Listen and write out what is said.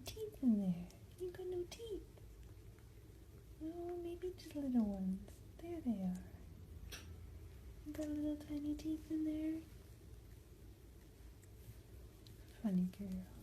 teeth in there. You got no teeth. Oh, maybe just little ones. There they are. You got little tiny teeth in there. Funny girl.